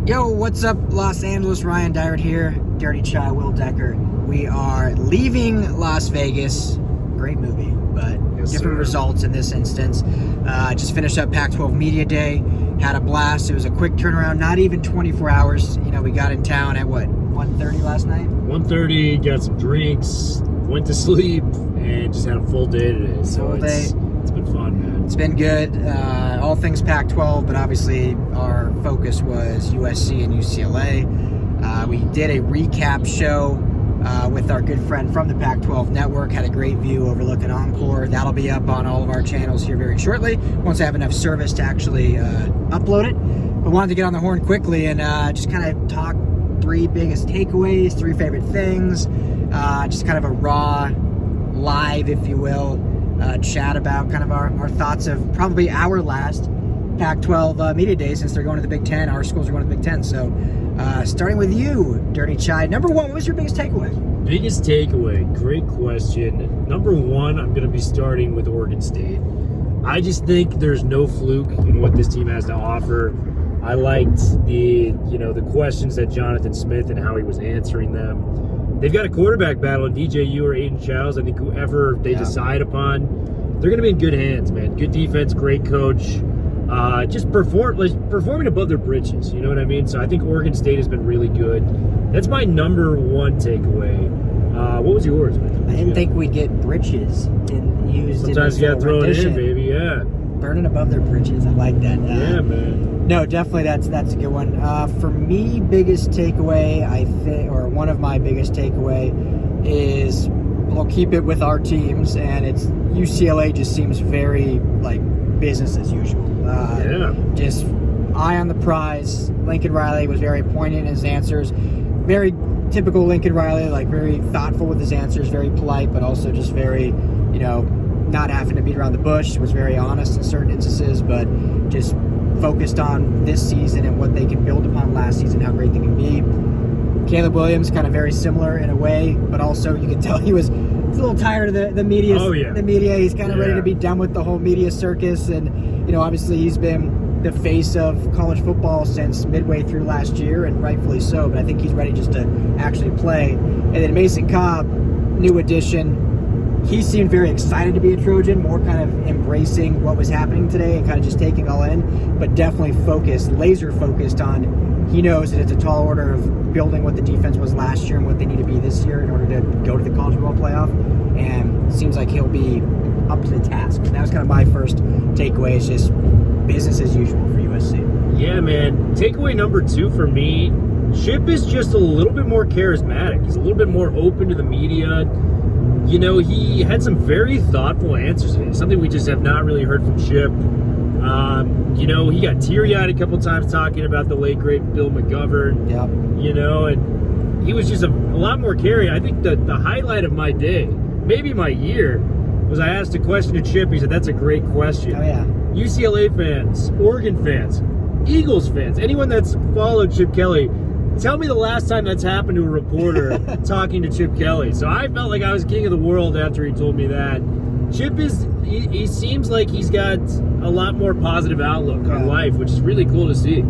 Yo, what's up, Los Angeles? Ryan Dyrud here. Dirty Chai, Will Decker. We are leaving Las Vegas. Great movie, but different results in this instance. Just finished up Pac-12 Media Day. Had a blast. It was a quick turnaround, not even 24 hours. You know, we got in town at what, 1:30 last night? 1:30, got some drinks, went to sleep, and just had a full day today. So it's been fun, man. It's been good. All things Pac-12, but obviously our focus was USC and UCLA. We did a recap show with our good friend from the Pac-12 Network. Had a great view overlooking Encore. That'll be up on all of our channels here very shortly, once I have enough service to actually upload it. But wanted to get on the horn quickly and just kind of talk three biggest takeaways, three favorite things, just kind of a raw, live, if you will, chat about kind of our thoughts of probably our last Pac-12 Media Day, since they're going to the Big Ten. Our schools are going to the Big Ten. So starting with you, Dirty Chai. Number one, what was your biggest takeaway? Biggest takeaway, great question. Number one, I'm going to be starting with Oregon State. I just think there's no fluke in what this team has to offer. I liked the questions that Jonathan Smith and how he was answering them. They've got a quarterback battle in DJU or Aiden Childs. I think whoever they decide upon, they're going to be in good hands, man. Good defense, great coach. Just performing above their britches, you know what I mean? So I think Oregon State has been really good. That's my number one takeaway. What was yours, man? I didn't think we'd get britches used. Sometimes you got to throw it in, baby. Yeah. Burning above their britches. I like that. Yeah, man. No, definitely that's a good one. For me, biggest takeaway, I think, or one of my biggest takeaway is, I'll keep it with our teams, and it's UCLA just seems very like business as usual. Just eye on the prize. Lincoln Riley was very poignant in his answers. Very typical Lincoln Riley, like very thoughtful with his answers, very polite, but also just very, not having to beat around the bush. Was very honest in certain instances, but just focused on this season and what they can build upon last season, how great they can be. Caleb Williams, kind of very similar in a way, but also you could tell he was a little tired of the media. Oh, yeah. The media. He's kind of ready to be done with the whole media circus, and obviously he's been the face of college football since midway through last year, and rightfully so. But I think he's ready just to actually play. And then Mason Cobb, new addition. He seemed very excited to be a Trojan, more kind of embracing what was happening today and kind of just taking all in, but definitely laser focused on, he knows that it's a tall order of building what the defense was last year and what they need to be this year in order to go to the college football playoff, and seems like he'll be up to the task. And that was kind of my first takeaway, is just business as usual for USC. Yeah, man. Takeaway number two for me, Chip is just a little bit more charismatic. He's a little bit more open to the media. He had some very thoughtful answers today, something we just have not really heard from Chip. He got teary-eyed a couple times talking about the late, great Bill McGovern. Yep. And he was just a lot more caring. I think the highlight of my day, maybe my year, was I asked a question to Chip. He said, "That's a great question." Oh, yeah. UCLA fans, Oregon fans, Eagles fans, anyone that's followed Chip Kelly, tell me the last time that's happened to a reporter talking to Chip Kelly. So I felt like I was king of the world after he told me that. Chip he seems like he's got a lot more positive outlook on life, which is really cool to see,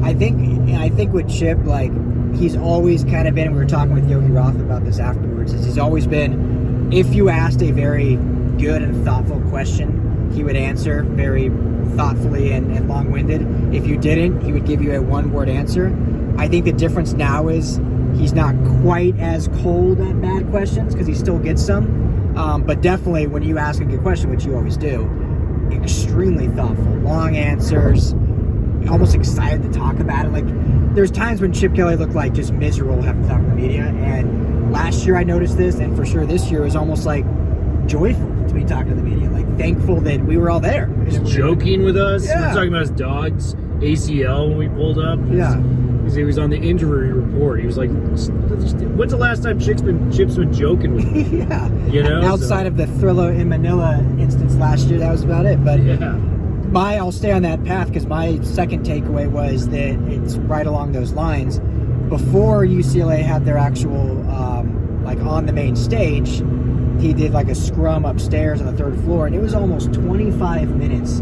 I think with Chip, like, he's always kind of been, we were talking with Yogi Roth about this afterwards, is he's always been, if you asked a very good and thoughtful question, he would answer very thoughtfully and long-winded. If you didn't, he would give you a one-word answer. I think the difference now is he's not quite as cold at bad questions, because he still gets some. But definitely when you ask a good question, which you always do, extremely thoughtful, long answers, almost excited to talk about it. Like, there's times when Chip Kelly looked like just miserable having to talk to the media. And last year I noticed this, and for sure this year, it was almost like joyful to be talking to the media. Like, thankful that we were all there. He's joking with us. Yeah. We were talking about his dog's ACL when we pulled up. He was on the injury report. He was like, "When's the last time Chip's been joking with me?" Yeah. Outside of the Thriller in Manila instance last year, that was about it. But I'll stay on that path, because my second takeaway was that it's right along those lines. Before UCLA had their actual, on the main stage, he did like a scrum upstairs on the third floor, and it was almost 25 minutes,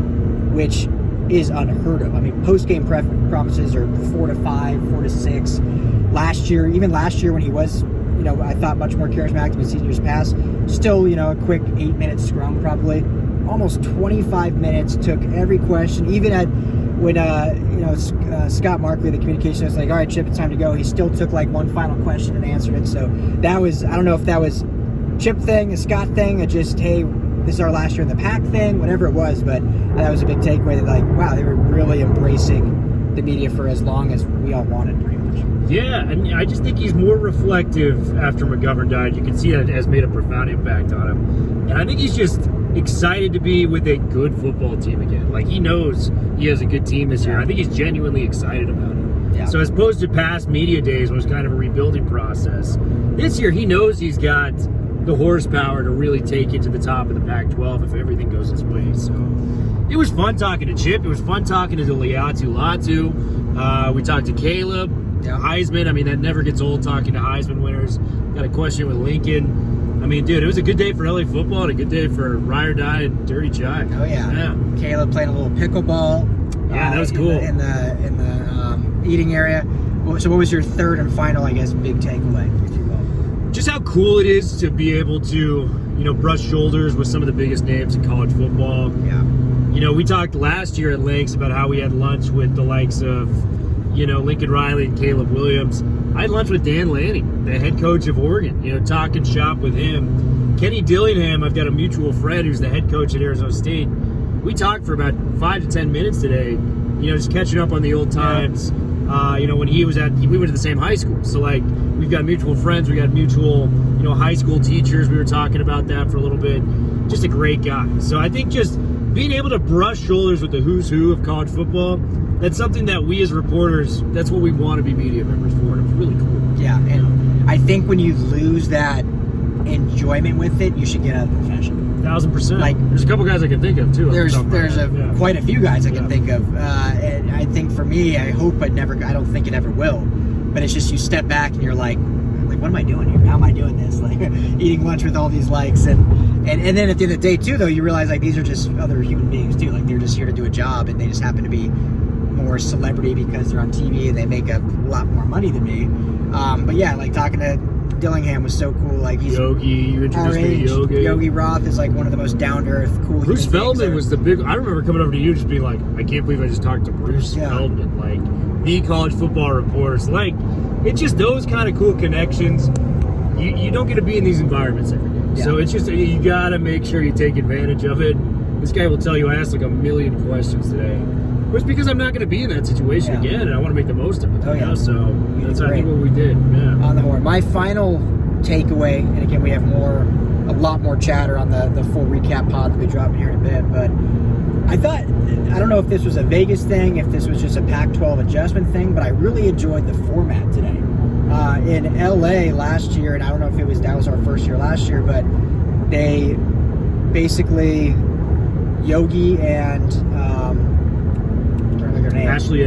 which is unheard of. I mean, post-game promises are 4 to 5, 4 to 6. Even last year when he was, I thought much more charismatic than we've seen years past, still, a quick 8-minute scrum probably. Almost 25 minutes, took every question, even when Scott Markley, the communication, was like, all right, Chip, it's time to go. He still took like one final question and answered it. So that was, I don't know if that was Chip thing, a Scott thing, or just, hey, this is our last year in the PAC thing, whatever it was. But that was a big takeaway that, like, wow, they were really embracing the media for as long as we all wanted, pretty much. Yeah, and I just think he's more reflective after McGovern died. You can see that it has made a profound impact on him. And I think he's just excited to be with a good football team again. Like, he knows he has a good team this year. I think he's genuinely excited about it. Yeah. So as opposed to past media days when it was kind of a rebuilding process, this year he knows he's got the horsepower to really take it to the top of the Pac-12 if everything goes his way. So it was fun talking to Chip. It was fun talking to Liatu Latu. We talked to Caleb, Heisman. I mean, that never gets old talking to Heisman winners. Got a question with Lincoln. I mean, dude, it was a good day for LA football and a good day for Ride or Die and Dirty Chai. Oh yeah. Caleb playing a little pickleball. Yeah, that was cool. In the eating area. So what was your third and final, I guess, big takeaway, if you will? Just how cool it is to be able to, brush shoulders with some of the biggest names in college football. Yeah. We talked last year at lengths about how we had lunch with the likes of, Lincoln Riley and Caleb Williams. I had lunch with Dan Lanning, the head coach of Oregon, talking shop with him. Kenny Dillingham, I've got a mutual friend who's the head coach at Arizona State. We talked for about 5 to 10 minutes today, just catching up on the old times. When we went to the same high school. So, like, we've got mutual friends, we got mutual, high school teachers. We were talking about that for a little bit. Just a great guy. So I think just being able to brush shoulders with the who's who of college football, that's something that we as reporters, that's what we want to be media members for. And it was really cool. Yeah, and I think when you lose that enjoyment with it, you should get out of the profession. 1000%. Like, there's a couple guys I can think of too. There's quite a few guys I can think of, and I think for me, I don't think it ever will. But it's just you step back and you're like, what am I doing here? How am I doing this? Like, eating lunch with all these likes, and then at the end of the day too, though, you realize like these are just other human beings too. Like, they're just here to do a job, and they just happen to be more celebrity because they're on TV and they make a lot more money than me. But yeah, like talking to Dillingham was so cool. Like, he's Yogi, you introduced me to Yogi. Yogi Roth is like one of the most down to earth, cool. Bruce Feldman was the big. I remember coming over to you just being like, I can't believe I just talked to Bruce Feldman, like the college football reporters. Like, it's just those kind of cool connections. You don't get to be in these environments every day, so it's just you gotta make sure you take advantage of it. This guy will tell you I asked like 1 million questions today. It's because I'm not going to be in that situation again, and I want to make the most of it. So that's I think what we did. Yeah. On the horn. My final takeaway, and again, we have a lot more chatter on the full recap pod that we drop here in a bit, but I thought, I don't know if this was a Vegas thing, if this was just a Pac-12 adjustment thing, but I really enjoyed the format today. In LA last year, and I don't know if that was our first year last year, but they basically, Yogi and Ashley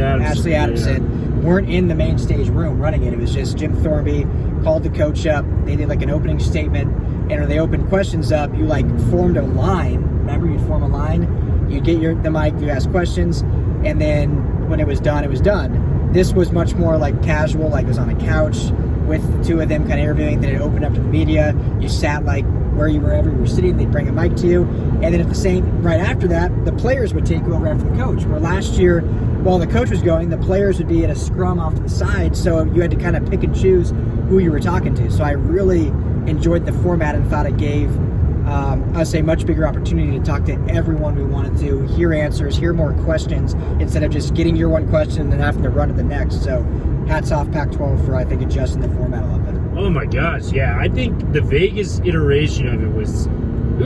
Adamson weren't in the main stage room running it. It was just Jim Thornby called the coach up. They did like an opening statement, and when they opened questions up, you like formed a line. Remember, you'd form a line. You get the mic, you ask questions, and then when it was done, it was done. This was much more like casual, like it was on a couch with the two of them kind of interviewing. Then it opened up to the media. You sat like wherever you were sitting, they'd bring a mic to you. And then right after that, the players would take over after the coach. Where last year, while the coach was going, the players would be at a scrum off to the side, so you had to kind of pick and choose who you were talking to. So I really enjoyed the format and thought it gave us a much bigger opportunity to talk to everyone we wanted to, hear answers, hear more questions, instead of just getting your one question and then having to run to the next. So hats off Pac-12 for, I think, adjusting the format a lot better. Oh my gosh, yeah. I think the Vegas iteration of it was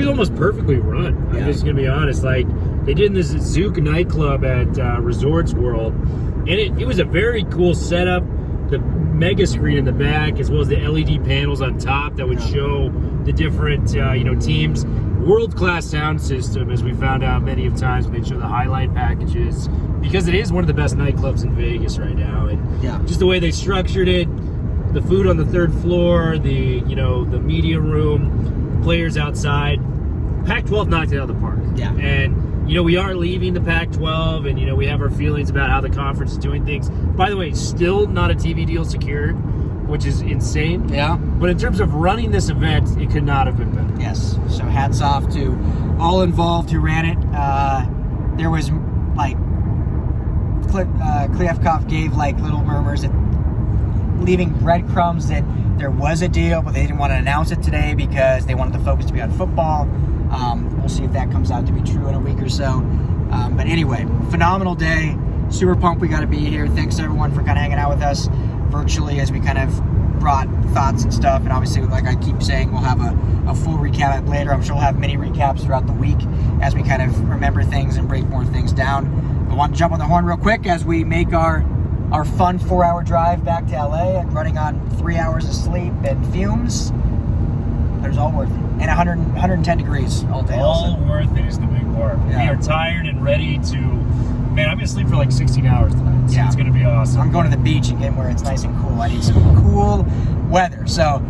almost perfectly run. I'm just going to be honest. Like, they did in this Zouk nightclub at Resorts World, and it was a very cool setup. The mega screen in the back, as well as the LED panels on top that would show the different teams. World-class sound system, as we found out many of times when they show the highlight packages, because it is one of the best nightclubs in Vegas right now. And just the way they structured it, the food on the third floor, the media room, players outside. Pac-12 knocked it out of the park. Yeah. And we are leaving the Pac-12, and we have our feelings about how the conference is doing things. By the way, still not a TV deal secured, which is insane. Yeah. But in terms of running this event, it could not have been better. Yes. So hats off to all involved who ran it. There was like Kliavkoff gave like little murmurs, leaving breadcrumbs that there was a deal, but they didn't want to announce it today because they wanted the focus to be on football. We'll see if that comes out to be true in a week or so. But anyway, phenomenal day. Super pumped we got to be here. Thanks everyone for kind of hanging out with us virtually as we kind of brought thoughts and stuff. And obviously, like I keep saying, we'll have a full recap later. I'm sure we'll have mini recaps throughout the week as we kind of remember things and break more things down. I want to jump on the horn real quick as we make our fun 4-hour drive back to LA and running on 3 hours of sleep and fumes. But it's all worth it. And 110 degrees all day. All worth it is the big part. Yeah. We are tired and ready to, man, I'm going to sleep for like 16 hours tonight. So Yeah. it's going to be awesome. I'm going to the beach again where it's nice and cool. I need some cool weather. So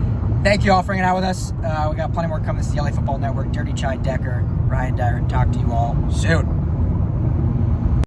thank you all for hanging out with us. We got plenty more coming. This is the LA Football Network. Dirty Chai Decker, Ryan Dyrud. Talk to you all soon.